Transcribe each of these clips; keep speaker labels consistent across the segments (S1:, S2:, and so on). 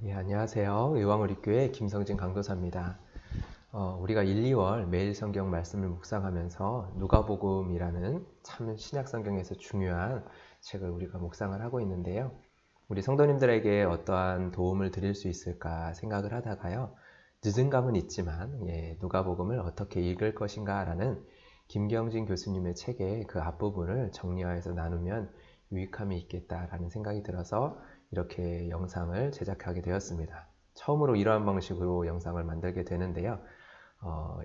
S1: 안녕하세요. 의왕우리교회 김성진 강도사입니다. 우리가 1, 2월 매일 성경 말씀을 묵상하면서 누가복음이라는 참 신약 성경에서 중요한 책을 우리가 묵상을 하고 있는데요. 우리 성도님들에게 어떠한 도움을 드릴 수 있을까 생각을 하다가요. 늦은 감은 있지만 누가복음을 어떻게 읽을 것인가라는 김경진 교수님의 책의 그 앞부분을 정리화해서 나누면 유익함이 있겠다라는 생각이 들어서 이렇게 영상을 제작하게 되었습니다. 처음으로 이러한 방식으로 영상을 만들게 되는데요.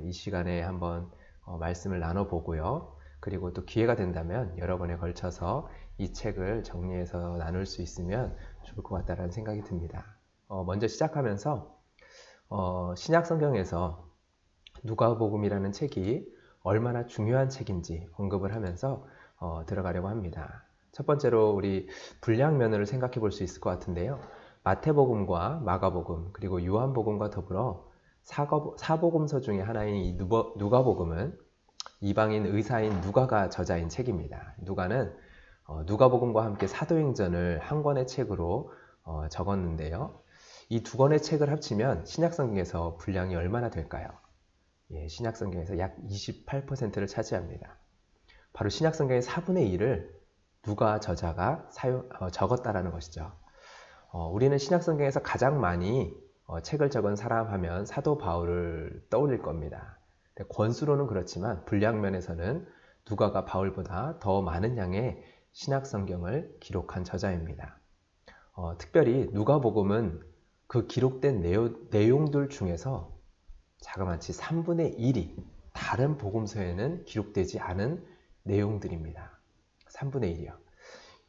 S1: 이 시간에 한번 말씀을 나눠보고요. 그리고 또 기회가 된다면 여러 번에 걸쳐서 이 책을 정리해서 나눌 수 있으면 좋을 것 같다는 생각이 듭니다. 먼저 시작하면서 신약 성경에서 누가복음이라는 책이 얼마나 중요한 책인지 언급을 하면서 들어가려고 합니다. 첫 번째로 우리 분량면을 생각해 볼 수 있을 것 같은데요. 마태복음과 마가복음 그리고 요한복음과 더불어 사복음서 중에 하나인 이 누가복음은 이방인 의사인 누가가 저자인 책입니다. 누가는 누가복음과 함께 사도행전을 한 권의 책으로 적었는데요. 이 두 권의 책을 합치면 신약성경에서 분량이 얼마나 될까요? 신약성경에서 약 28%를 차지합니다. 바로 신약성경의 4분의 1을 누가 저자가 적었다라는 것이죠. 우리는 신약성경에서 가장 많이 책을 적은 사람 하면 사도 바울을 떠올릴 겁니다. 권수로는 그렇지만 분량면에서는 누가가 바울보다 더 많은 양의 신약성경을 기록한 저자입니다. 특별히 누가복음은 그 기록된 내용들 중에서 자그마치 3분의 1이 다른 복음서에는 기록되지 않은 내용들입니다. 3분의 1이요.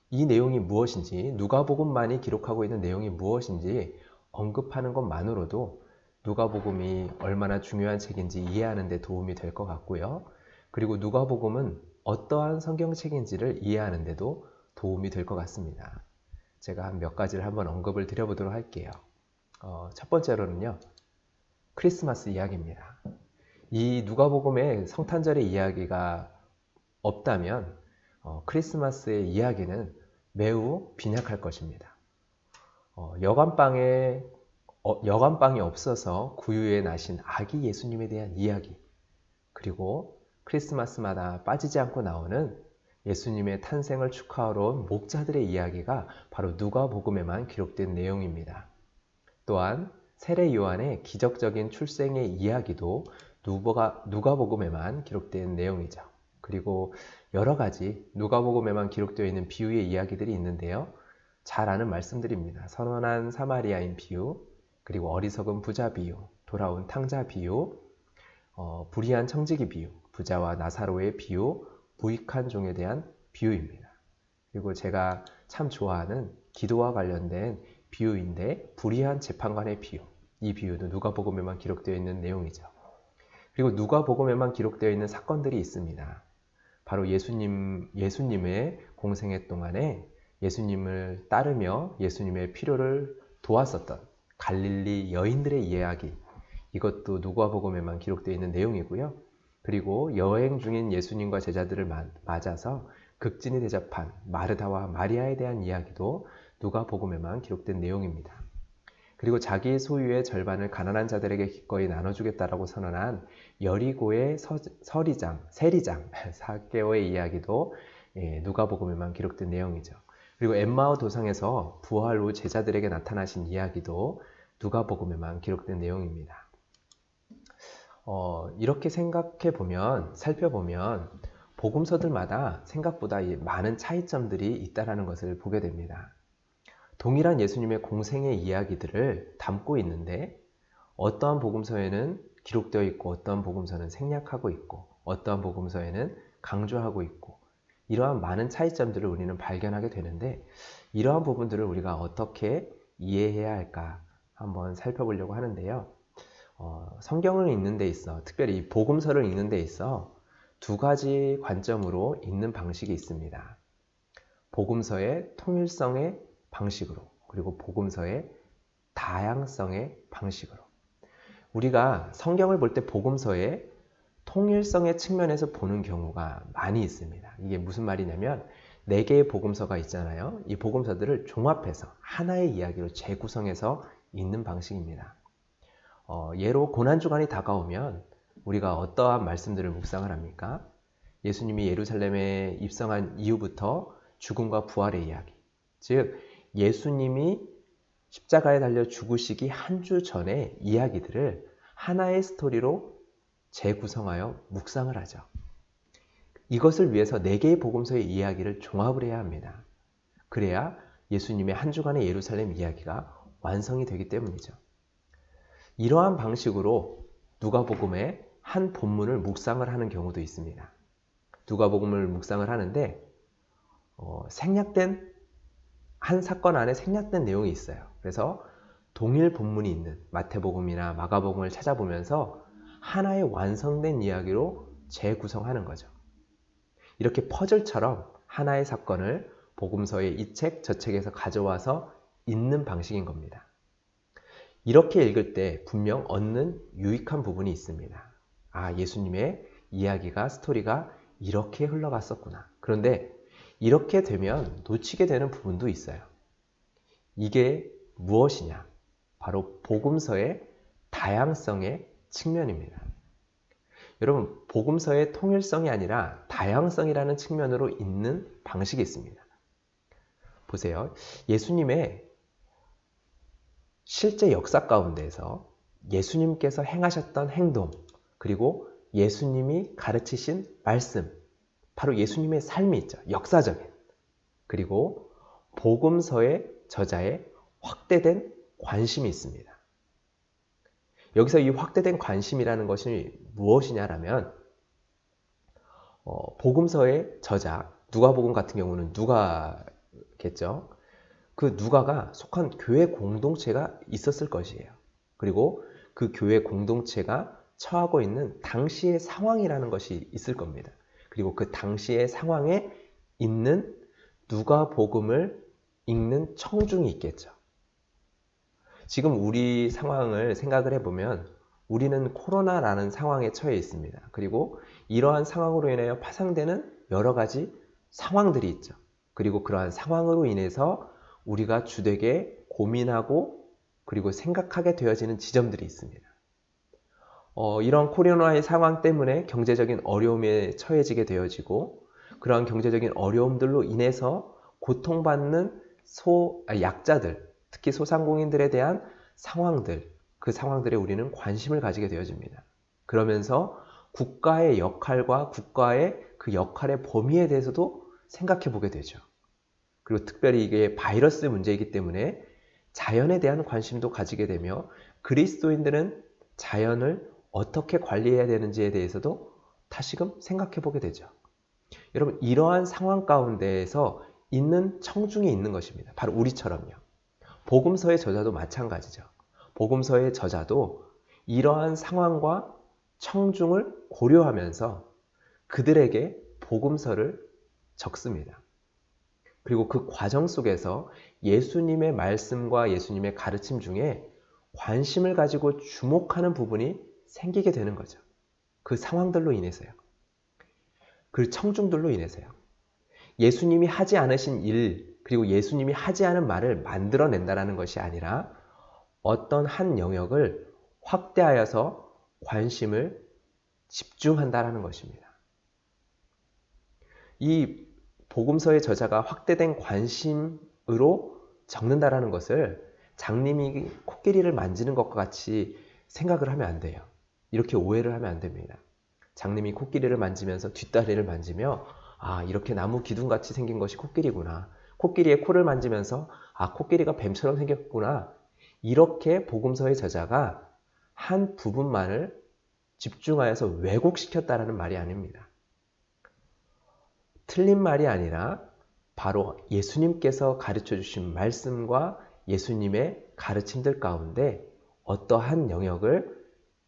S1: 이 내용이 무엇인지, 누가복음만이 기록하고 있는 내용이 무엇인지 언급하는 것만으로도 누가복음이 얼마나 중요한 책인지 이해하는 데 도움이 될 것 같고요. 그리고 누가복음은 어떠한 성경책인지를 이해하는 데도 도움이 될 것 같습니다. 제가 몇 가지를 한번 언급을 드려보도록 할게요. 첫 번째로는요. 크리스마스 이야기입니다. 이 누가복음에 성탄절의 이야기가 없다면 크리스마스의 이야기는 매우 빈약할 것입니다. 여관방이 없어서 구유에 나신 아기 예수님에 대한 이야기, 그리고 크리스마스마다 빠지지 않고 나오는 예수님의 탄생을 축하하러 온 목자들의 이야기가 바로 누가복음에만 기록된 내용입니다. 또한 세례 요한의 기적적인 출생의 이야기도 누가복음에만 기록된 내용이죠. 그리고 여러 가지 누가복음에만 기록되어 있는 비유의 이야기들이 있는데요. 잘 아는 말씀들입니다. 선원한 사마리아인 비유, 그리고 어리석은 부자 비유, 돌아온 탕자 비유, 불의한 청지기 비유, 부자와 나사로의 비유, 무익한 종에 대한 비유입니다. 그리고 제가 참 좋아하는 기도와 관련된 비유인데 불의한 재판관의 비유. 이 비유도 누가복음에만 기록되어 있는 내용이죠. 그리고 누가복음에만 기록되어 있는 사건들이 있습니다. 바로 예수님의 공생애 동안에 예수님을 따르며 예수님의 필요를 도왔었던 갈릴리 여인들의 이야기. 이것도 누가복음에만 기록되어 있는 내용이고요. 그리고 여행 중인 예수님과 제자들을 맞아서 극진히 대접한 마르다와 마리아에 대한 이야기도 누가복음에만 기록된 내용입니다. 그리고 자기 소유의 절반을 가난한 자들에게 기꺼이 나눠주겠다라고 선언한 여리고의 세리장 사개오의 이야기도 누가복음에만 기록된 내용이죠. 그리고 엠마오 도상에서 부활 후 제자들에게 나타나신 이야기도 누가복음에만 기록된 내용입니다. 이렇게 살펴보면 복음서들마다 생각보다 많은 차이점들이 있다는 것을 보게 됩니다. 동일한 예수님의 공생의 이야기들을 담고 있는데 어떠한 복음서에는 기록되어 있고 어떠한 복음서는 생략하고 있고 어떠한 복음서에는 강조하고 있고 이러한 많은 차이점들을 우리는 발견하게 되는데 이러한 부분들을 우리가 어떻게 이해해야 할까 한번 살펴보려고 하는데요. 성경을 읽는 데 있어 특별히 복음서를 읽는 데 있어 두 가지 관점으로 읽는 방식이 있습니다. 복음서의 통일성의 방식으로 그리고 복음서의 다양성의 방식으로 우리가 성경을 볼 때 복음서의 통일성의 측면에서 보는 경우가 많이 있습니다. 이게 무슨 말이냐면 4개의 복음서가 있잖아요. 이 복음서들을 종합해서 하나의 이야기로 재구성해서 있는 방식입니다. 예로 고난주간이 다가오면 우리가 어떠한 말씀들을 묵상을 합니까? 예수님이 예루살렘에 입성한 이후부터 죽음과 부활의 이야기, 즉 예수님이 십자가에 달려 죽으시기 한 주 전의 이야기들을 하나의 스토리로 재구성하여 묵상을 하죠. 이것을 위해서 4개의 복음서의 이야기를 종합을 해야 합니다. 그래야 예수님의 한 주간의 예루살렘 이야기가 완성이 되기 때문이죠. 이러한 방식으로 누가복음의 한 본문을 묵상을 하는 경우도 있습니다. 누가복음을 묵상을 하는데 생략된 한 사건 안에 생략된 내용이 있어요. 그래서 동일 본문이 있는 마태복음이나 마가복음을 찾아보면서 하나의 완성된 이야기로 재구성하는 거죠. 이렇게 퍼즐처럼 하나의 사건을 복음서의 이 책, 저 책에서 가져와서 읽는 방식인 겁니다. 이렇게 읽을 때 분명 얻는 유익한 부분이 있습니다. 예수님의 이야기가, 스토리가 이렇게 흘러갔었구나. 그런데 이렇게 되면 놓치게 되는 부분도 있어요. 이게 무엇이냐? 바로 복음서의 다양성의 측면입니다. 여러분, 복음서의 통일성이 아니라 다양성이라는 측면으로 읽는 방식이 있습니다. 보세요. 예수님의 실제 역사 가운데에서 예수님께서 행하셨던 행동, 그리고 예수님이 가르치신 말씀, 바로 예수님의 삶이 있죠. 역사적인. 그리고 복음서의 저자의 확대된 관심이 있습니다. 여기서 이 확대된 관심이라는 것이 무엇이냐라면 복음서의 저자, 누가복음 같은 경우는 누가겠죠. 그 누가가 속한 교회 공동체가 있었을 것이에요. 그리고 그 교회 공동체가 처하고 있는 당시의 상황이라는 것이 있을 겁니다. 그리고 그 당시의 상황에 있는 누가복음을 읽는 청중이 있겠죠. 지금 우리 상황을 생각을 해보면 우리는 코로나라는 상황에 처해 있습니다. 그리고 이러한 상황으로 인하여 파생되는 여러 가지 상황들이 있죠. 그리고 그러한 상황으로 인해서 우리가 주되게 고민하고 그리고 생각하게 되어지는 지점들이 있습니다. 이런 코로나의 상황 때문에 경제적인 어려움에 처해지게 되어지고 그러한 경제적인 어려움들로 인해서 고통받는 약자들, 특히 소상공인들에 대한 상황들, 그 상황들에 우리는 관심을 가지게 되어집니다. 그러면서 국가의 역할과 국가의 그 역할의 범위에 대해서도 생각해 보게 되죠. 그리고 특별히 이게 바이러스 문제이기 때문에 자연에 대한 관심도 가지게 되며 그리스도인들은 자연을 어떻게 관리해야 되는지에 대해서도 다시금 생각해 보게 되죠. 여러분, 이러한 상황 가운데에서 있는 청중이 있는 것입니다. 바로 우리처럼요. 복음서의 저자도 마찬가지죠. 복음서의 저자도 이러한 상황과 청중을 고려하면서 그들에게 복음서를 적습니다. 그리고 그 과정 속에서 예수님의 말씀과 예수님의 가르침 중에 관심을 가지고 주목하는 부분이 생기게 되는 거죠. 그 상황들로 인해서요. 그 청중들로 인해서요. 예수님이 하지 않으신 일, 그리고 예수님이 하지 않은 말을 만들어낸다는 것이 아니라 어떤 한 영역을 확대하여서 관심을 집중한다는 것입니다. 이 복음서의 저자가 확대된 관심으로 적는다는 것을 장님이 코끼리를 만지는 것과 같이 생각을 하면 안 돼요. 이렇게 오해를 하면 안 됩니다. 장님이 코끼리를 만지면서 뒷다리를 만지며 이렇게 나무 기둥같이 생긴 것이 코끼리구나. 코끼리의 코를 만지면서 코끼리가 뱀처럼 생겼구나. 이렇게 복음서의 저자가 한 부분만을 집중하여서 왜곡시켰다는 말이 아닙니다. 틀린 말이 아니라 바로 예수님께서 가르쳐 주신 말씀과 예수님의 가르침들 가운데 어떠한 영역을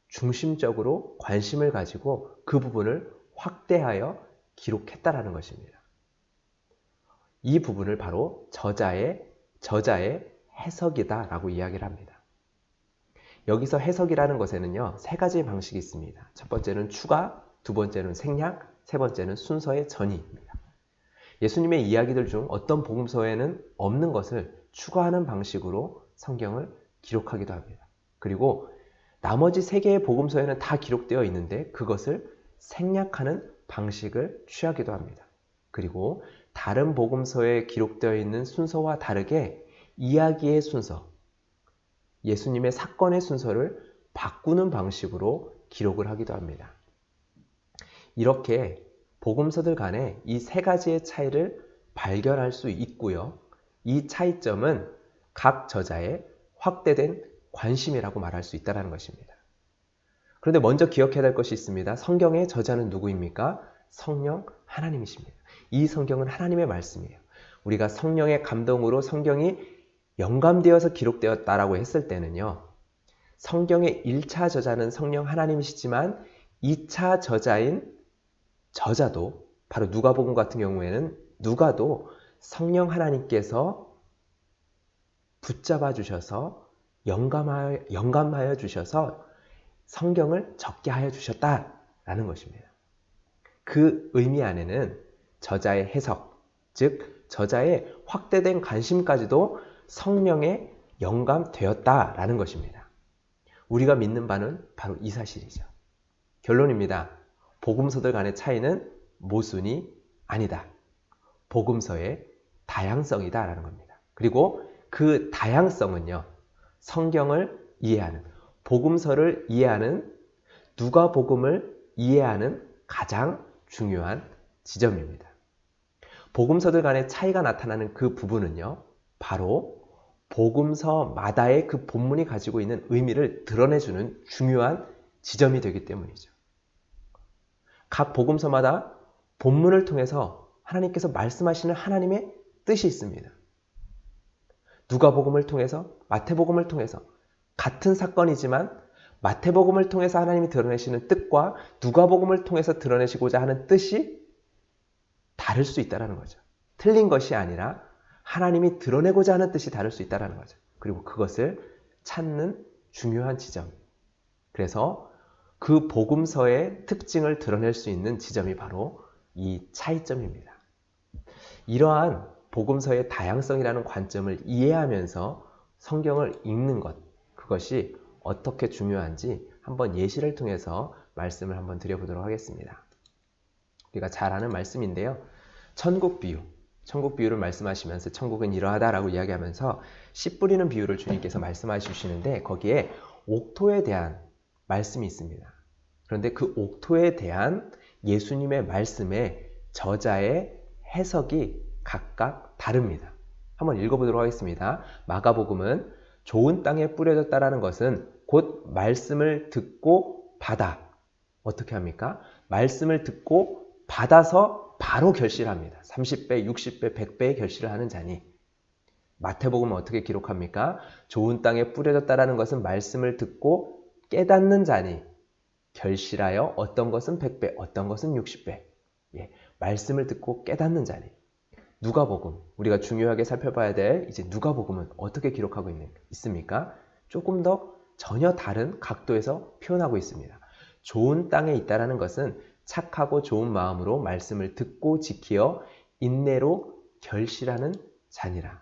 S1: 중심적으로 관심을 가지고 그 부분을 확대하여 기록했다라는 것입니다. 이 부분을 바로 저자의 해석이다라고 이야기를 합니다. 여기서 해석이라는 것에는요, 3가지의 방식이 있습니다. 첫 번째는 추가, 두 번째는 생략, 세 번째는 순서의 전이입니다. 예수님의 이야기들 중 어떤 복음서에는 없는 것을 추가하는 방식으로 성경을 기록하기도 합니다. 그리고 나머지 3개의 복음서에는 다 기록되어 있는데 그것을 생략하는 방식을 취하기도 합니다. 그리고 다른 복음서에 기록되어 있는 순서와 다르게 이야기의 순서, 예수님의 사건의 순서를 바꾸는 방식으로 기록을 하기도 합니다. 이렇게 복음서들 간에 이 3가지의 차이를 발견할 수 있고요. 이 차이점은 각 저자의 확대된 관심이라고 말할 수 있다는 것입니다. 그런데 먼저 기억해야 될 것이 있습니다. 성경의 저자는 누구입니까? 성령 하나님이십니다. 이 성경은 하나님의 말씀이에요. 우리가 성령의 감동으로 성경이 영감되어서 기록되었다라고 했을 때는요. 성경의 1차 저자는 성령 하나님이시지만 2차 저자인 저자도 바로 누가복음 같은 경우에는 누가도 성령 하나님께서 붙잡아 주셔서 영감하여 주셔서 성경을 적게 하여 주셨다라는 것입니다. 그 의미 안에는 저자의 해석, 즉 저자의 확대된 관심까지도 성령에 영감되었다라는 것입니다. 우리가 믿는 바는 바로 이 사실이죠. 결론입니다. 복음서들 간의 차이는 모순이 아니다. 복음서의 다양성이다 라는 겁니다. 그리고 그 다양성은요. 성경을 이해하는, 복음서를 이해하는, 누가복음을 이해하는 가장 중요한 지점입니다. 복음서들 간의 차이가 나타나는 그 부분은요. 바로 복음서마다의 그 본문이 가지고 있는 의미를 드러내주는 중요한 지점이 되기 때문이죠. 각 복음서마다 본문을 통해서 하나님께서 말씀하시는 하나님의 뜻이 있습니다. 누가복음을 통해서, 마태복음을 통해서 같은 사건이지만 마태복음을 통해서 하나님이 드러내시는 뜻과 누가복음을 통해서 드러내시고자 하는 뜻이 다를 수 있다는 거죠. 틀린 것이 아니라 하나님이 드러내고자 하는 뜻이 다를 수 있다는 거죠. 그리고 그것을 찾는 중요한 지점. 그래서 그 복음서의 특징을 드러낼 수 있는 지점이 바로 이 차이점입니다. 이러한 복음서의 다양성이라는 관점을 이해하면서 성경을 읽는 것, 그것이 어떻게 중요한지 한번 예시를 통해서 말씀을 한번 드려보도록 하겠습니다. 우리가 잘 아는 말씀인데요. 천국 비유를 말씀하시면서 천국은 이러하다라고 이야기하면서 씨 뿌리는 비유를 주님께서 말씀해 주시는데 거기에 옥토에 대한 말씀이 있습니다. 그런데 그 옥토에 대한 예수님의 말씀에 저자의 해석이 각각 다릅니다. 한번 읽어보도록 하겠습니다. 마가복음은 좋은 땅에 뿌려졌다라는 것은 곧 말씀을 듣고 받아. 어떻게 합니까? 말씀을 듣고 받아서 바로 결실합니다. 30배, 60배, 100배의 결실을 하는 자니. 마태복음은 어떻게 기록합니까? 좋은 땅에 뿌려졌다라는 것은 말씀을 듣고 깨닫는 자니. 결실하여 어떤 것은 100배, 어떤 것은 60배. 말씀을 듣고 깨닫는 자니. 누가복음, 우리가 중요하게 살펴봐야 될 이제 누가복음은 어떻게 기록하고 있습니까? 조금 더 전혀 다른 각도에서 표현하고 있습니다. 좋은 땅에 있다라는 것은 착하고 좋은 마음으로 말씀을 듣고 지키어 인내로 결실하는 자니라.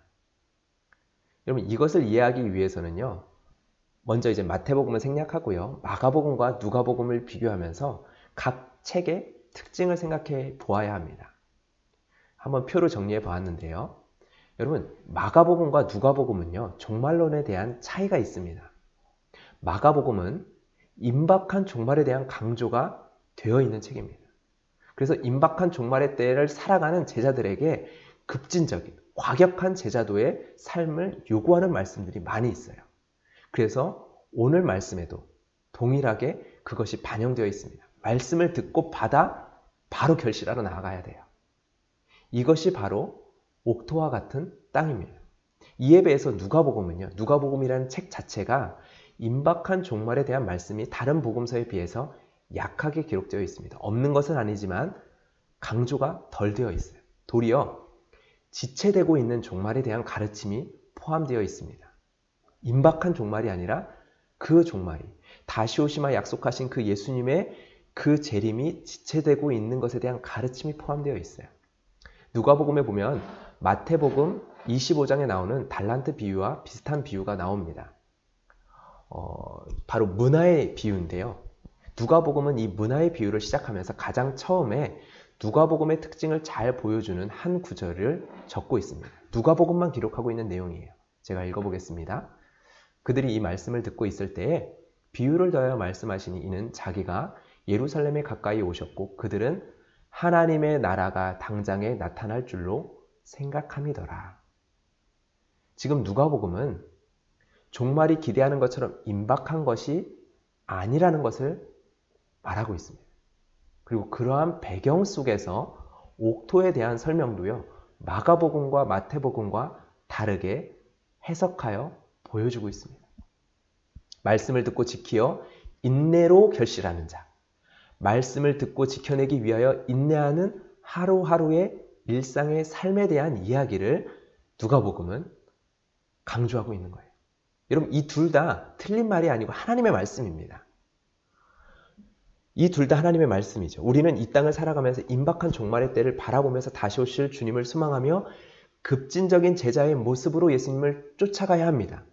S1: 여러분 이것을 이해하기 위해서는요. 먼저 이제 마태복음을 생략하고요. 마가복음과 누가복음을 비교하면서 각 책의 특징을 생각해 보아야 합니다. 한번 표로 정리해 보았는데요. 여러분 마가복음과 누가복음은요. 종말론에 대한 차이가 있습니다. 마가복음은 임박한 종말에 대한 강조가 되어 있는 책입니다. 그래서 임박한 종말의 때를 살아가는 제자들에게 급진적인, 과격한 제자도의 삶을 요구하는 말씀들이 많이 있어요. 그래서 오늘 말씀에도 동일하게 그것이 반영되어 있습니다. 말씀을 듣고 받아 바로 결실하러 나아가야 돼요. 이것이 바로 옥토와 같은 땅입니다. 이에 비해서 누가복음은요. 누가복음이라는 책 자체가 임박한 종말에 대한 말씀이 다른 복음서에 비해서 약하게 기록되어 있습니다. 없는 것은 아니지만 강조가 덜 되어 있어요. 도리어 지체되고 있는 종말에 대한 가르침이 포함되어 있습니다. 임박한 종말이 아니라 그 종말이 다시 오시마 약속하신 그 예수님의 그 재림이 지체되고 있는 것에 대한 가르침이 포함되어 있어요. 누가복음에 보면 마태복음 25장에 나오는 달란트 비유와 비슷한 비유가 나옵니다. 바로 문화의 비유인데요. 누가복음은 이 문화의 비유를 시작하면서 가장 처음에 누가복음의 특징을 잘 보여주는 한 구절을 적고 있습니다. 누가복음만 기록하고 있는 내용이에요. 제가 읽어보겠습니다. 그들이 이 말씀을 듣고 있을 때에 비유를 더하여 말씀하시니 이는 자기가 예루살렘에 가까이 오셨고 그들은 하나님의 나라가 당장에 나타날 줄로 생각함이더라. 지금 누가복음은 종말이 기대하는 것처럼 임박한 것이 아니라는 것을 말하고 있습니다. 그리고 그러한 배경 속에서 옥토에 대한 설명도요, 마가복음과 마태복음과 다르게 해석하여 보여주고 있습니다. 말씀을 듣고 지키어 인내로 결실하는 자, 말씀을 듣고 지켜내기 위하여 인내하는 하루하루의 일상의 삶에 대한 이야기를 누가복음은 강조하고 있는 거예요. 여러분, 이 둘 다 틀린 말이 아니고 하나님의 말씀입니다. 이 둘 다 하나님의 말씀이죠. 우리는 이 땅을 살아가면서 임박한 종말의 때를 바라보면서 다시 오실 주님을 소망하며 급진적인 제자의 모습으로 예수님을 쫓아가야 합니다.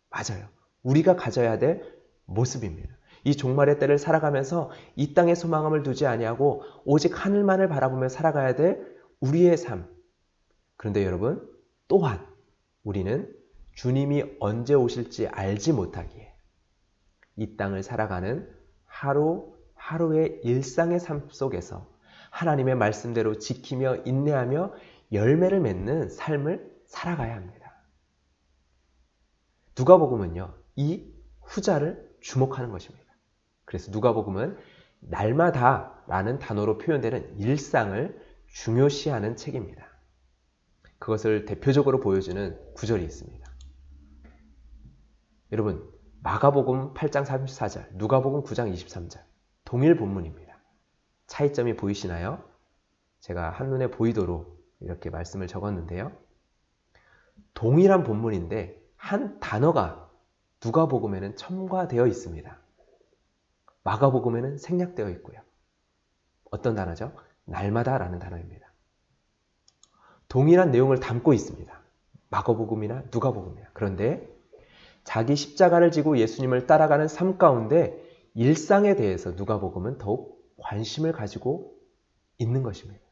S1: 맞아요. 우리가 가져야 될 모습입니다. 이 종말의 때를 살아가면서 이 땅에 소망함을 두지 아니하고 오직 하늘만을 바라보며 살아가야 될 우리의 삶. 그런데 여러분, 또한 우리는 주님이 언제 오실지 알지 못하기에 이 땅을 살아가는 하루하루의 일상의 삶 속에서 하나님의 말씀대로 지키며 인내하며 열매를 맺는 삶을 살아가야 합니다. 누가복음은요, 이 후자를 주목하는 것입니다. 그래서 누가복음은 날마다 라는 단어로 표현되는 일상을 중요시하는 책입니다. 그것을 대표적으로 보여주는 구절이 있습니다. 여러분, 마가복음 8장 34절, 누가복음 9장 23절 동일 본문입니다. 차이점이 보이시나요? 제가 한눈에 보이도록 이렇게 말씀을 적었는데요. 동일한 본문인데 한 단어가 누가복음에는 첨가되어 있습니다. 마가복음에는 생략되어 있고요. 어떤 단어죠? 날마다라는 단어입니다. 동일한 내용을 담고 있습니다. 마가복음이나 누가복음이나. 그런데 자기 십자가를 지고 예수님을 따라가는 삶 가운데 일상에 대해서 누가복음은 더욱 관심을 가지고 있는 것입니다.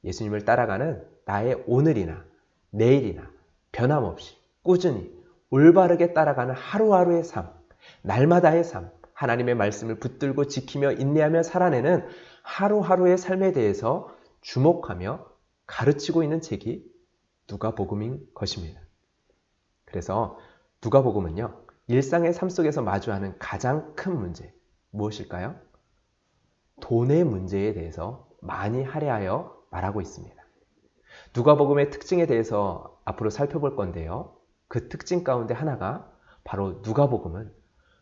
S1: 예수님을 따라가는 나의 오늘이나 내일이나 변함없이 꾸준히 올바르게 따라가는 하루하루의 삶, 날마다의 삶, 하나님의 말씀을 붙들고 지키며 인내하며 살아내는 하루하루의 삶에 대해서 주목하며 가르치고 있는 책이 누가복음인 것입니다. 그래서 누가복음은요, 일상의 삶 속에서 마주하는 가장 큰 문제, 무엇일까요? 돈의 문제에 대해서 많이 할애하여 말하고 있습니다. 누가복음의 특징에 대해서 앞으로 살펴볼 건데요. 그 특징 가운데 하나가 바로 누가복음은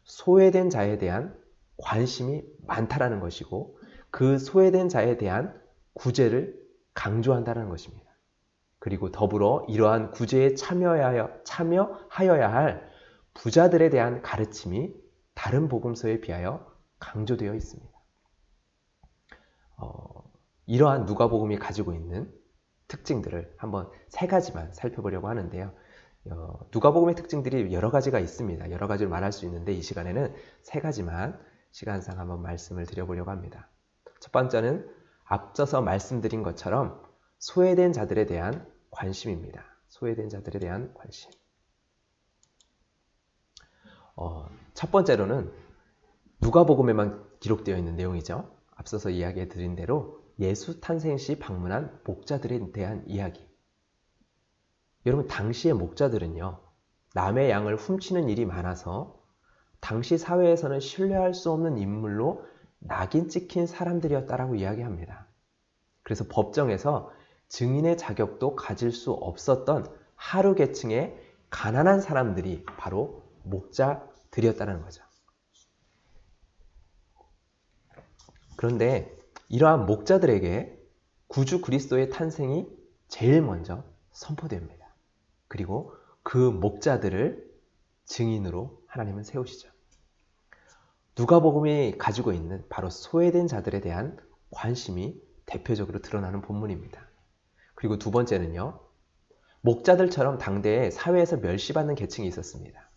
S1: 소외된 자에 대한 관심이 많다라는 것이고 그 소외된 자에 대한 구제를 강조한다는 것입니다. 그리고 더불어 이러한 구제에 참여하여야 할 부자들에 대한 가르침이 다른 복음서에 비하여 강조되어 있습니다. 이러한 누가복음이 가지고 있는 특징들을 한번 3가지만 살펴보려고 하는데요. 누가복음의 특징들이 여러 가지가 있습니다. 여러 가지를 말할 수 있는데 이 시간에는 3가지만 시간상 한번 말씀을 드려보려고 합니다. 첫 번째는 앞서서 말씀드린 것처럼 소외된 자들에 대한 관심입니다. 소외된 자들에 대한 관심. 첫 번째로는 누가복음에만 기록되어 있는 내용이죠. 앞서서 이야기해 드린 대로 예수 탄생 시 방문한 목자들에 대한 이야기. 여러분, 당시의 목자들은요, 남의 양을 훔치는 일이 많아서 당시 사회에서는 신뢰할 수 없는 인물로 낙인 찍힌 사람들이었다라고 이야기합니다. 그래서 법정에서 증인의 자격도 가질 수 없었던 하류 계층의 가난한 사람들이 바로 목자들이었다는 거죠. 그런데 이러한 목자들에게 구주 그리스도의 탄생이 제일 먼저 선포됩니다. 그리고 그 목자들을 증인으로 하나님은 세우시죠. 누가복음이 가지고 있는 바로 소외된 자들에 대한 관심이 대표적으로 드러나는 본문입니다. 그리고 두 번째는요, 목자들처럼 당대에 사회에서 멸시받는 계층이 있었습니다.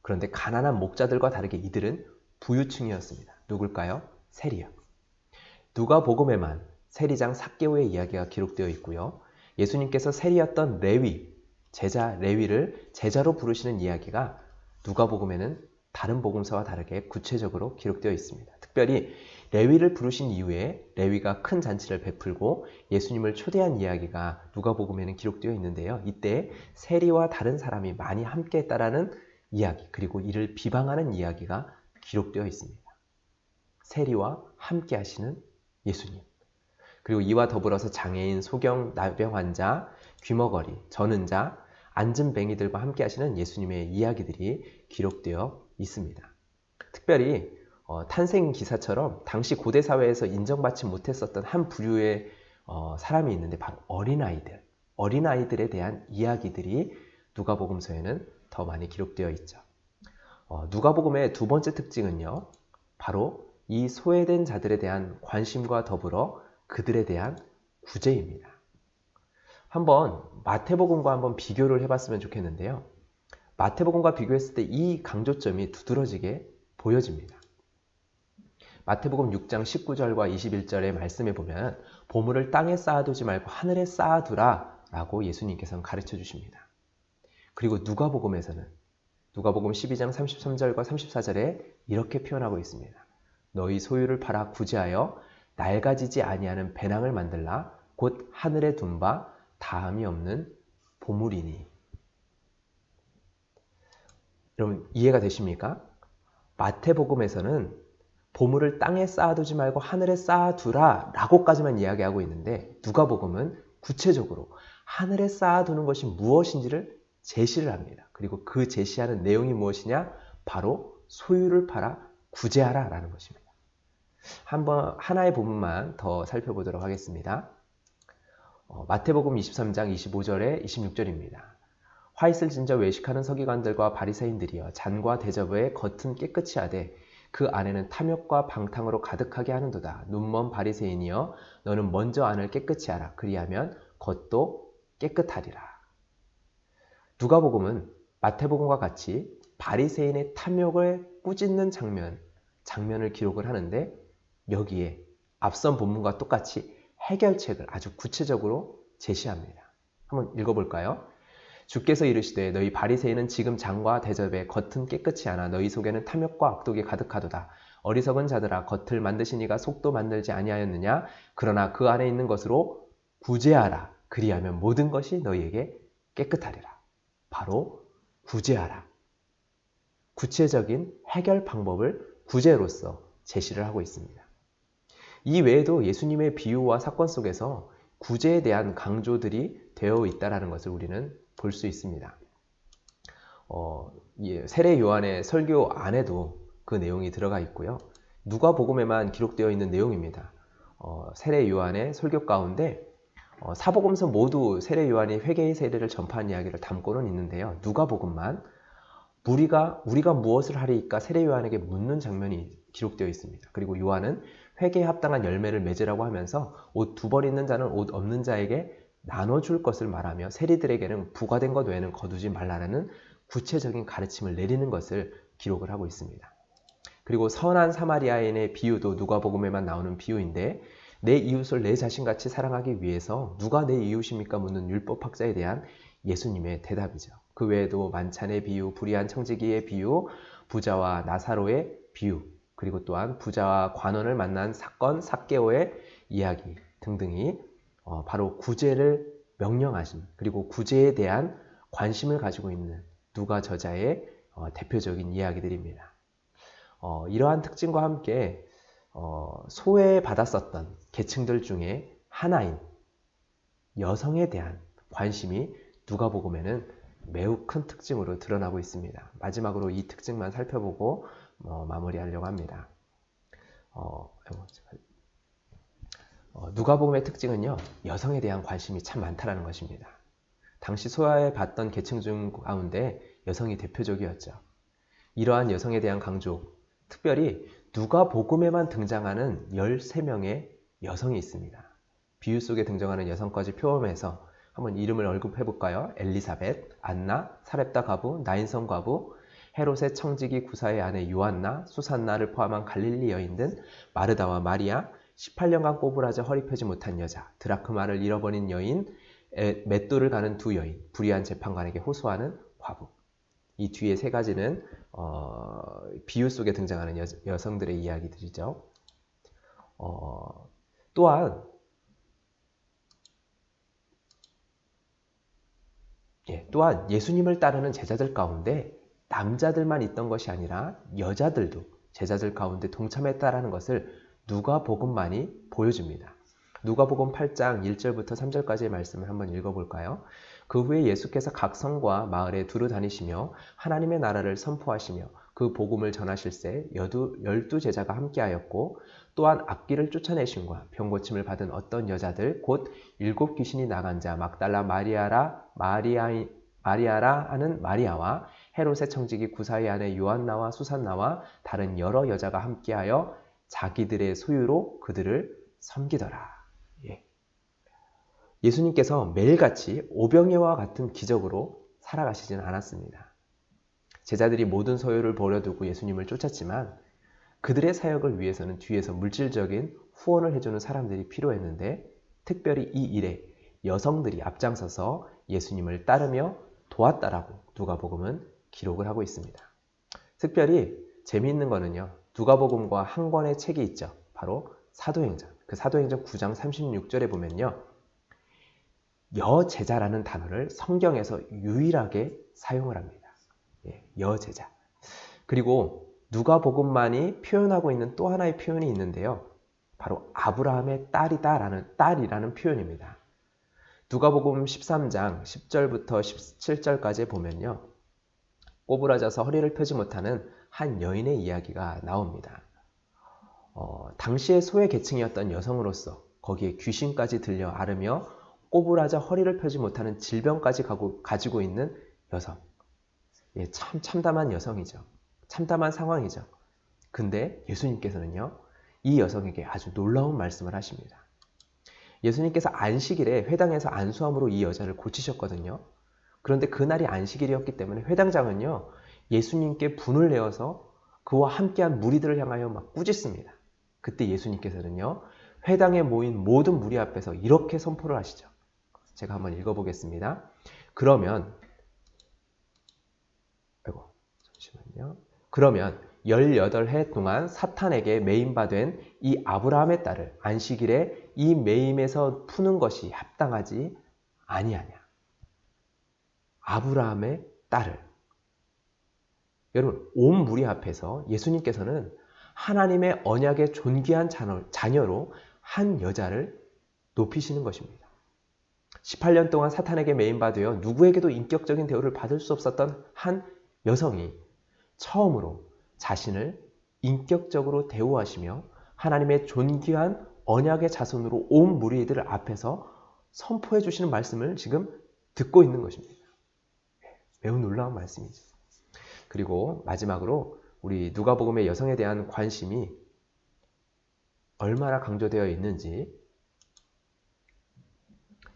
S1: 그런데 가난한 목자들과 다르게 이들은 부유층이었습니다. 누굴까요? 세리요. 누가복음에만 세리장 삭개오의 이야기가 기록되어 있고요. 예수님께서 세리였던 레위, 제자 레위를 제자로 부르시는 이야기가 누가복음에는 다른 복음서와 다르게 구체적으로 기록되어 있습니다. 특별히 레위를 부르신 이후에 레위가 큰 잔치를 베풀고 예수님을 초대한 이야기가 누가복음에는 기록되어 있는데요. 이때 세리와 다른 사람이 많이 함께 했다라는 이야기, 그리고 이를 비방하는 이야기가 기록되어 있습니다. 세리와 함께 하시는 예수님. 그리고 이와 더불어서 장애인, 소경, 나병 환자, 귀머거리, 저는 자, 앉은 뱅이들과 함께 하시는 예수님의 이야기들이 기록되어 있습니다. 특별히 탄생 기사처럼 당시 고대 사회에서 인정받지 못했었던 한 부류의 사람이 있는데 바로 어린아이들에 대한 이야기들이 누가복음서에는 더 많이 기록되어 있죠. 누가복음의 두 번째 특징은요, 바로 이 소외된 자들에 대한 관심과 더불어 그들에 대한 구제입니다. 한번 마태복음과 한번 비교를 해봤으면 좋겠는데요. 마태복음과 비교했을 때 이 강조점이 두드러지게 보여집니다. 마태복음 6장 19절과 21절의 말씀에 보면 보물을 땅에 쌓아두지 말고 하늘에 쌓아두라 라고 예수님께서는 가르쳐 주십니다. 그리고 누가복음에서는 누가복음 12장 33절과 34절에 이렇게 표현하고 있습니다. 너희 소유를 팔아 구제하여 낡아지지 아니하는 배낭을 만들라. 곧 하늘에 둔 바 다함이 없는 보물이니. 여러분 이해가 되십니까? 마태복음에서는 보물을 땅에 쌓아두지 말고 하늘에 쌓아두라 라고까지만 이야기하고 있는데 누가복음은 구체적으로 하늘에 쌓아두는 것이 무엇인지를 제시를 합니다. 그리고 그 제시하는 내용이 무엇이냐? 바로 소유를 팔아 구제하라 라는 것입니다. 한번 하나의 부분만 더 살펴보도록 하겠습니다. 마태복음 23장 25절에 26절입니다. 화 있을 진저 외식하는 서기관들과 바리새인들이여 잔과 대접의 겉은 깨끗이 하되 그 안에는 탐욕과 방탕으로 가득하게 하는도다. 눈먼 바리새인이여 너는 먼저 안을 깨끗이 하라. 그리하면 겉도 깨끗하리라. 누가복음은 마태복음과 같이 바리새인의 탐욕을 꾸짖는 장면을 기록을 하는데 여기에 앞선 본문과 똑같이 해결책을 아주 구체적으로 제시합니다. 한번 읽어볼까요? 주께서 이르시되 너희 바리새인은 지금 잔과 대접의 겉은 깨끗이 하나 너희 속에는 탐욕과 악독이 가득하도다. 어리석은 자들아 겉을 만드신 이가 속도 만들지 아니하였느냐? 그러나 그 안에 있는 것으로 구제하라. 그리하면 모든 것이 너희에게 깨끗하리라. 바로 구제하라. 구체적인 해결 방법을 구제로서 제시를 하고 있습니다. 이 외에도 예수님의 비유와 사건 속에서 구제에 대한 강조들이 되어 있다는 것을 우리는 볼 수 있습니다. 세례 요한의 설교 안에도 그 내용이 들어가 있고요. 누가복음에만 기록되어 있는 내용입니다. 세례 요한의 설교 가운데 사복음서 모두 세례 요한이 회개의 세례를 전파한 이야기를 담고는 있는데요. 누가복음만 우리가 무엇을 하리이까 세례 요한에게 묻는 장면이 기록되어 있습니다. 그리고 요한은 회개에 합당한 열매를 맺으라고 하면서 옷 2벌 있는 자는 옷 없는 자에게 나눠줄 것을 말하며 세리들에게는 부과된 것 외에는 거두지 말라는 구체적인 가르침을 내리는 것을 기록을 하고 있습니다. 그리고 선한 사마리아인의 비유도 누가복음에만 나오는 비유인데 내 이웃을 내 자신같이 사랑하기 위해서 누가 내 이웃입니까? 묻는 율법학자에 대한 예수님의 대답이죠. 그 외에도 만찬의 비유, 불의한 청지기의 비유, 부자와 나사로의 비유, 그리고 또한 부자와 관원을 만난 사건, 삭개오의 이야기 등등이 바로 구제를 명령하신 그리고 구제에 대한 관심을 가지고 있는 누가 저자의 대표적인 이야기들입니다. 이러한 특징과 함께 소외받았었던 계층들 중에 하나인 여성에 대한 관심이 누가복음에는 매우 큰 특징으로 드러나고 있습니다. 마지막으로 이 특징만 살펴보고 마무리하려고 합니다. 누가복음의 특징은요, 여성에 대한 관심이 참 많다는 것입니다. 당시 소외받던 계층 중 가운데 여성이 대표적이었죠. 이러한 여성에 대한 강조, 특별히 누가복음에만 등장하는 13명의 여성이 있습니다. 비유 속에 등장하는 여성까지 포함해서 한번 이름을 언급해 볼까요? 엘리사벳, 안나, 사렙다 과부, 나인성 과부, 헤롯의 청지기 구사의 아내 요한나, 수산나를 포함한 갈릴리 여인 등 마르다와 마리아, 18년간 꼬부라져 허리 펴지 못한 여자, 드라크마를 잃어버린 여인, 맷돌을 가는 두 여인, 불의한 재판관에게 호소하는 과부. 이 뒤에 세 가지는 비유 속에 등장하는 여성들의 이야기들이죠. 또한 예수님을 따르는 제자들 가운데 남자들만 있던 것이 아니라 여자들도 제자들 가운데 동참했다라는 것을 누가복음만이 보여줍니다. 누가복음 8장 1절부터 3절까지의 말씀을 한번 읽어볼까요? 그 후에 예수께서 각 성과 마을에 두루 다니시며 하나님의 나라를 선포하시며 그 복음을 전하실새 12제자가 함께하였고 또한 악귀를 쫓아내심과 병고침을 받은 어떤 여자들 곧 7 귀신이 나간 자 막달라 마리아라 하는 마리아와 헤롯의 청지기 구사의 아내 요한나와 수산나와 다른 여러 여자가 함께하여 자기들의 소유로 그들을 섬기더라. 예수님께서 매일같이 오병이어와 같은 기적으로 살아가시지는 않았습니다. 제자들이 모든 소유를 버려두고 예수님을 쫓았지만 그들의 사역을 위해서는 뒤에서 물질적인 후원을 해주는 사람들이 필요했는데 특별히 이 일에 여성들이 앞장서서 예수님을 따르며 도왔다라고 누가복음은 기록을 하고 있습니다. 특별히 재미있는 거는요. 누가복음과 한 권의 책이 있죠. 바로 사도행전. 그 사도행전 9장 36절에 보면요. 여제자라는 단어를 성경에서 유일하게 사용을 합니다. 여제자. 그리고 누가복음만이 표현하고 있는 또 하나의 표현이 있는데요. 바로 아브라함의 딸이라는 표현입니다. 누가복음 13장 10절부터 17절까지 보면요. 꼬부라져서 허리를 펴지 못하는 한 여인의 이야기가 나옵니다. 당시의 소외계층이었던 여성으로서 거기에 귀신까지 들려 앓으며 꼬부라져 허리를 펴지 못하는 질병까지 가지고 있는 여성. 참 참담한 여성이죠. 참담한 상황이죠. 근데 예수님께서는요. 이 여성에게 아주 놀라운 말씀을 하십니다. 예수님께서 안식일에 회당에서 안수함으로 이 여자를 고치셨거든요. 그런데 그날이 안식일이었기 때문에 회당장은요. 예수님께 분을 내어서 그와 함께한 무리들을 향하여 막 꾸짖습니다. 그때 예수님께서는요. 회당에 모인 모든 무리 앞에서 이렇게 선포를 하시죠. 제가 한번 읽어보겠습니다. 그러면 18해 동안 사탄에게 매임받은 이 아브라함의 딸을 안식일에 이 매임에서 푸는 것이 합당하지 아니하냐. 아브라함의 딸을. 여러분, 온 무리 앞에서 예수님께서는 하나님의 언약의 존귀한 자녀로 한 여자를 높이시는 것입니다. 18년 동안 사탄에게 매임받으며 누구에게도 인격적인 대우를 받을 수 없었던 한 여성이 처음으로 자신을 인격적으로 대우하시며 하나님의 존귀한 언약의 자손으로 온 무리들 앞에서 선포해 주시는 말씀을 지금 듣고 있는 것입니다. 매우 놀라운 말씀이죠. 그리고 마지막으로 우리 누가복음의 여성에 대한 관심이 얼마나 강조되어 있는지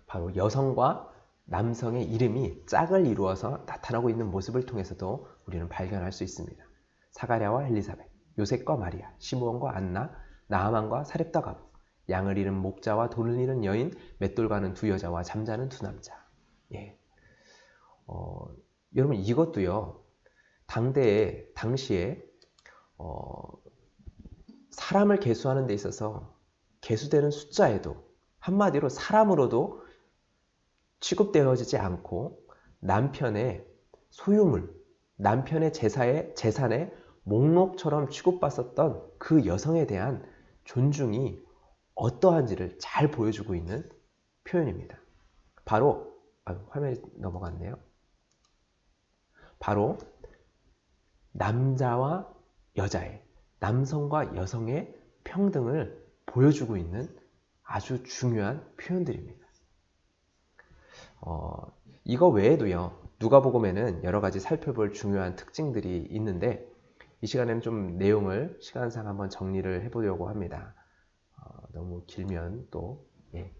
S1: 바로 여성과 남성의 이름이 짝을 이루어서 나타나고 있는 모습을 통해서도 우리는 발견할 수 있습니다. 사가랴와 엘리사벳, 요셉과 마리아, 시므온과 안나, 나아만과 사렙다 가부, 양을 잃은 목자와 돈을 잃은 여인, 맷돌 가는 두 여자와 잠자는 두 남자. 여러분 이것도요. 당시에 사람을 계수하는 데 있어서 계수되는 숫자에도 한마디로 사람으로도 취급되어지지 않고 남편의 소유물, 남편의 재산의 목록처럼 취급받았던 그 여성에 대한 존중이 어떠한지를 잘 보여주고 있는 표현입니다. 바로 화면이 넘어갔네요. 바로 남자와 여자의, 남성과 여성의 평등을 보여주고 있는 아주 중요한 표현들입니다. 이거 외에도요. 누가복음에는 여러 가지 살펴볼 중요한 특징들이 있는데 이 시간에는 좀 내용을 시간상 한번 정리를 해보려고 합니다. 너무 길면 또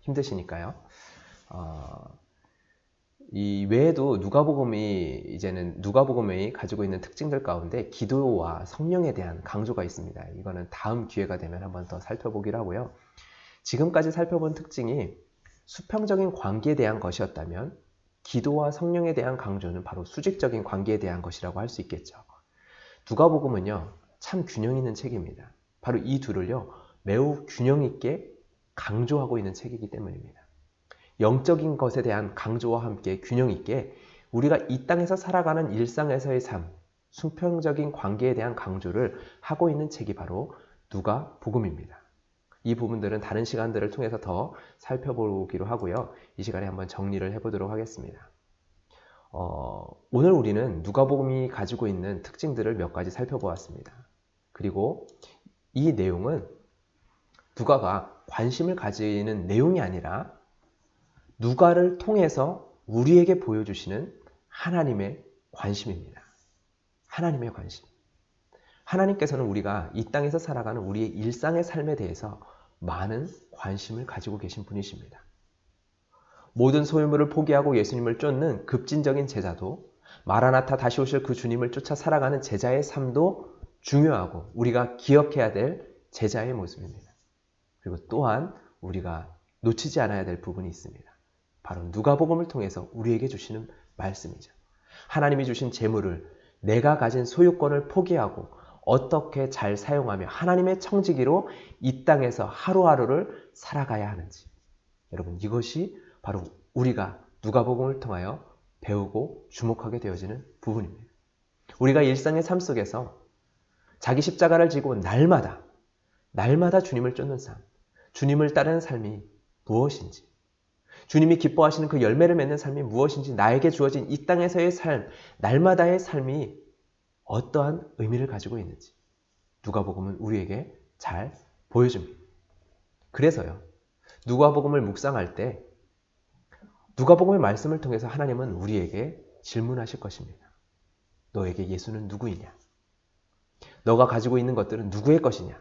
S1: 힘드시니까요. 이 외에도 누가복음이 가지고 있는 특징들 가운데 기도와 성령에 대한 강조가 있습니다. 이거는 다음 기회가 되면 한번 더 살펴보기로 하고요. 지금까지 살펴본 특징이 수평적인 관계에 대한 것이었다면 기도와 성령에 대한 강조는 바로 수직적인 관계에 대한 것이라고 할 수 있겠죠. 누가복음은요, 참 균형 있는 책입니다. 바로 이 둘을요, 매우 균형 있게 강조하고 있는 책이기 때문입니다. 영적인 것에 대한 강조와 함께 균형 있게 우리가 이 땅에서 살아가는 일상에서의 삶, 수평적인 관계에 대한 강조를 하고 있는 책이 바로 누가복음입니다. 이 부분들은 다른 시간들을 통해서 더 살펴보기로 하고요. 이 시간에 한번 정리를 해보도록 하겠습니다. 오늘 우리는 누가복음이 가지고 있는 특징들을 몇 가지 살펴보았습니다. 그리고 이 내용은 누가가 관심을 가지는 내용이 아니라 누가를 통해서 우리에게 보여주시는 하나님의 관심입니다. 하나님의 관심. 하나님께서는 우리가 이 땅에서 살아가는 우리의 일상의 삶에 대해서 많은 관심을 가지고 계신 분이십니다. 모든 소유물을 포기하고 예수님을 쫓는 급진적인 제자도, 마라나타 다시 오실 그 주님을 쫓아 살아가는 제자의 삶도 중요하고 우리가 기억해야 될 제자의 모습입니다. 그리고 또한 우리가 놓치지 않아야 될 부분이 있습니다. 바로 누가복음을 통해서 우리에게 주시는 말씀이죠. 하나님이 주신 재물을, 내가 가진 소유권을 포기하고 어떻게 잘 사용하며 하나님의 청지기로 이 땅에서 하루하루를 살아가야 하는지. 여러분, 이것이 바로 우리가 누가복음을 통하여 배우고 주목하게 되어지는 부분입니다. 우리가 일상의 삶 속에서 자기 십자가를 지고 날마다 주님을 쫓는 삶, 주님을 따르는 삶이 무엇인지, 주님이 기뻐하시는 그 열매를 맺는 삶이 무엇인지, 나에게 주어진 이 땅에서의 삶, 날마다의 삶이 어떠한 의미를 가지고 있는지 누가복음은 우리에게 잘 보여줍니다. 그래서요, 누가복음을 묵상할 때 누가복음의 말씀을 통해서 하나님은 우리에게 질문하실 것입니다. 너에게 예수는 누구이냐? 너가 가지고 있는 것들은 누구의 것이냐?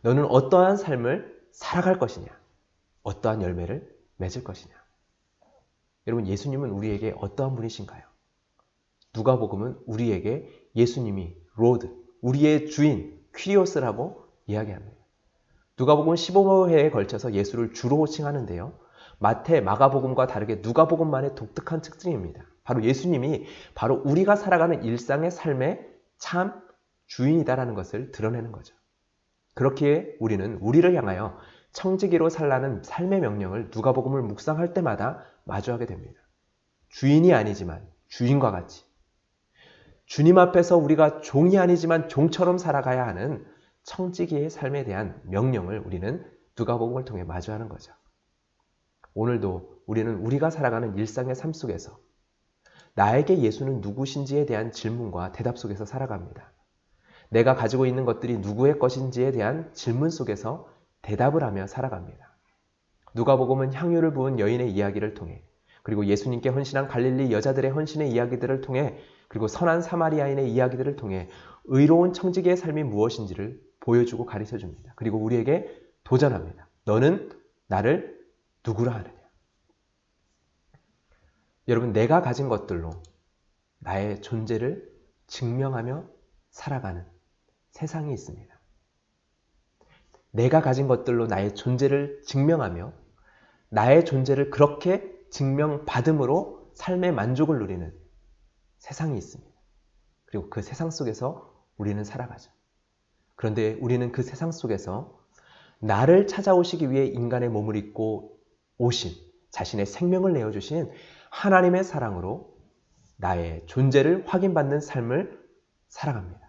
S1: 너는 어떠한 삶을 살아갈 것이냐? 어떠한 열매를 맺을 것이냐? 여러분, 예수님은 우리에게 어떠한 분이신가요? 누가복음은 우리에게 예수님이 로드, 우리의 주인, 퀴리오스라고 이야기합니다. 누가복음 15회에 걸쳐서 예수를 주로 호칭하는데요. 마태, 마가복음과 다르게 누가복음만의 독특한 특징입니다. 바로 예수님이 바로 우리가 살아가는 일상의 삶의 참 주인이다라는 것을 드러내는 거죠. 그렇기에 우리는 우리를 향하여 청지기로 살라는 삶의 명령을 누가복음을 묵상할 때마다 마주하게 됩니다. 주인이 아니지만 주인과 같이, 주님 앞에서 우리가 종이 아니지만 종처럼 살아가야 하는 청지기의 삶에 대한 명령을 우리는 누가복음을 통해 마주하는 거죠. 오늘도 우리는 우리가 살아가는 일상의 삶 속에서 나에게 예수는 누구신지에 대한 질문과 대답 속에서 살아갑니다. 내가 가지고 있는 것들이 누구의 것인지에 대한 질문 속에서 대답을 하며 살아갑니다. 누가복음은 향유를 부은 여인의 이야기를 통해, 그리고 예수님께 헌신한 갈릴리 여자들의 헌신의 이야기들을 통해, 그리고 선한 사마리아인의 이야기들을 통해 의로운 청지기의 삶이 무엇인지를 보여주고 가르쳐줍니다. 그리고 우리에게 도전합니다. 너는 나를 누구라 하느냐? 여러분, 내가 가진 것들로 나의 존재를 증명하며 살아가는 세상이 있습니다. 내가 가진 것들로 나의 존재를 증명하며 나의 존재를 그렇게 증명받음으로 삶의 만족을 누리는 세상이 있습니다. 그리고 그 세상 속에서 우리는 살아가죠. 그런데 우리는 그 세상 속에서 나를 찾아오시기 위해 인간의 몸을 입고 오신, 자신의 생명을 내어주신 하나님의 사랑으로 나의 존재를 확인받는 삶을 살아갑니다.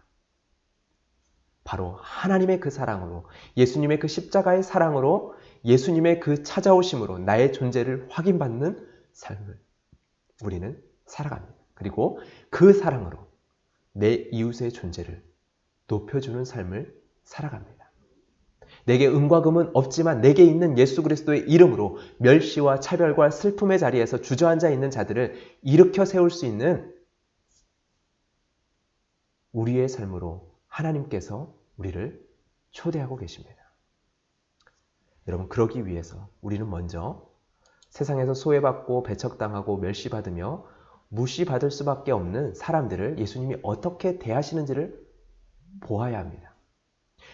S1: 바로 하나님의 그 사랑으로, 예수님의 그 십자가의 사랑으로, 예수님의 그 찾아오심으로 나의 존재를 확인받는 삶을 우리는 살아갑니다. 그리고 그 사랑으로 내 이웃의 존재를 높여주는 삶을 살아갑니다. 내게 은과 금은 없지만 내게 있는 예수 그리스도의 이름으로 멸시와 차별과 슬픔의 자리에서 주저앉아 있는 자들을 일으켜 세울 수 있는 우리의 삶으로 하나님께서 우리를 초대하고 계십니다. 여러분, 그러기 위해서 우리는 먼저 세상에서 소외받고 배척당하고 멸시받으며 무시받을 수밖에 없는 사람들을 예수님이 어떻게 대하시는지를 보아야 합니다.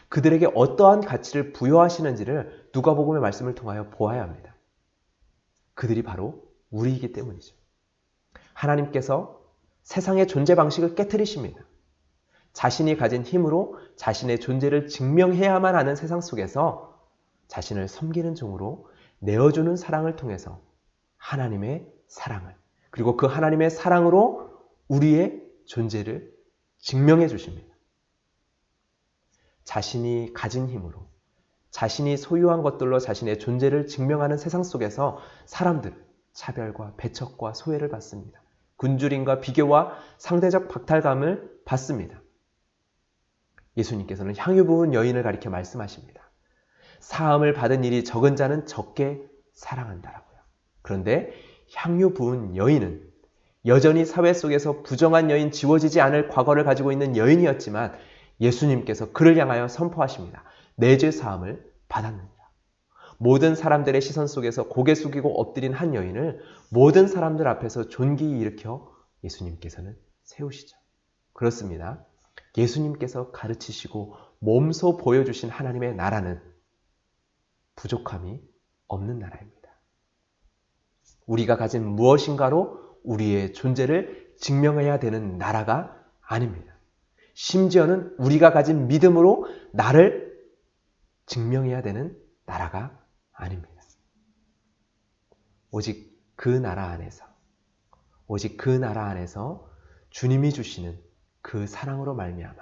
S1: 그들에게 어떠한 가치를 부여하시는지를 누가복음의 말씀을 통하여 보아야 합니다. 그들이 바로 우리이기 때문이죠. 하나님께서 세상의 존재 방식을 깨트리십니다. 자신이 가진 힘으로 자신의 존재를 증명해야만 하는 세상 속에서 자신을 섬기는 종으로 내어주는 사랑을 통해서 하나님의 사랑을, 그리고 그 하나님의 사랑으로 우리의 존재를 증명해 주십니다. 자신이 가진 힘으로, 자신이 소유한 것들로 자신의 존재를 증명하는 세상 속에서 사람들은 차별과 배척과 소외를 받습니다. 굶주림과 비교와 상대적 박탈감을 받습니다. 예수님께서는 향유 부은 여인을 가리켜 말씀하십니다. 사함을 받은 일이 적은 자는 적게 사랑한다라고요. 그런데 향유 부은 여인은 여전히 사회 속에서 부정한 여인, 지워지지 않을 과거를 가지고 있는 여인이었지만 예수님께서 그를 향하여 선포하십니다. 내 죄 사함을 받았느니라. 모든 사람들의 시선 속에서 고개 숙이고 엎드린 한 여인을 모든 사람들 앞에서 존귀히 일으켜 예수님께서는 세우시죠. 그렇습니다. 예수님께서 가르치시고 몸소 보여주신 하나님의 나라는 부족함이 없는 나라입니다. 우리가 가진 무엇인가로 우리의 존재를 증명해야 되는 나라가 아닙니다. 심지어는 우리가 가진 믿음으로 나를 증명해야 되는 나라가 아닙니다. 오직 그 나라 안에서 주님이 주시는 그 사랑으로 말미암아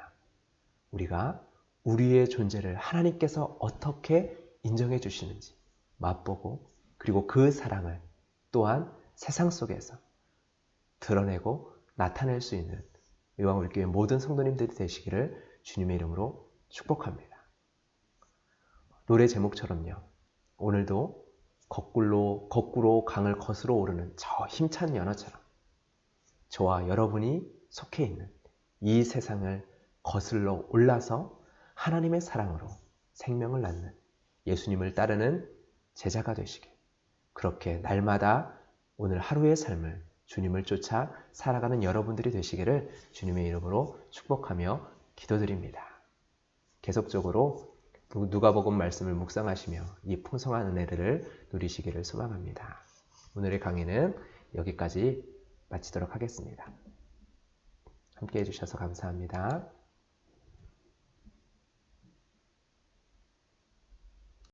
S1: 우리가 우리의 존재를 하나님께서 어떻게 인정해 주시는지 맛보고, 그리고 그 사랑을 또한 세상 속에서 드러내고 나타낼 수 있는 의왕울교회 모든 성도님들이 되시기를 주님의 이름으로 축복합니다. 노래 제목처럼요. 오늘도 거꾸로 강을 거스러 오르는 저 힘찬 연어처럼 저와 여러분이 속해 있는 이 세상을 거슬러 올라서 하나님의 사랑으로 생명을 낳는 예수님을 따르는 제자가 되시길, 그렇게 날마다 오늘 하루의 삶을 주님을 쫓아 살아가는 여러분들이 되시기를 주님의 이름으로 축복하며 기도드립니다. 계속적으로 누가복음 말씀을 묵상하시며 이 풍성한 은혜를 누리시기를 소망합니다. 오늘의 강의는 여기까지 마치도록 하겠습니다. 함께 해주셔서 감사합니다.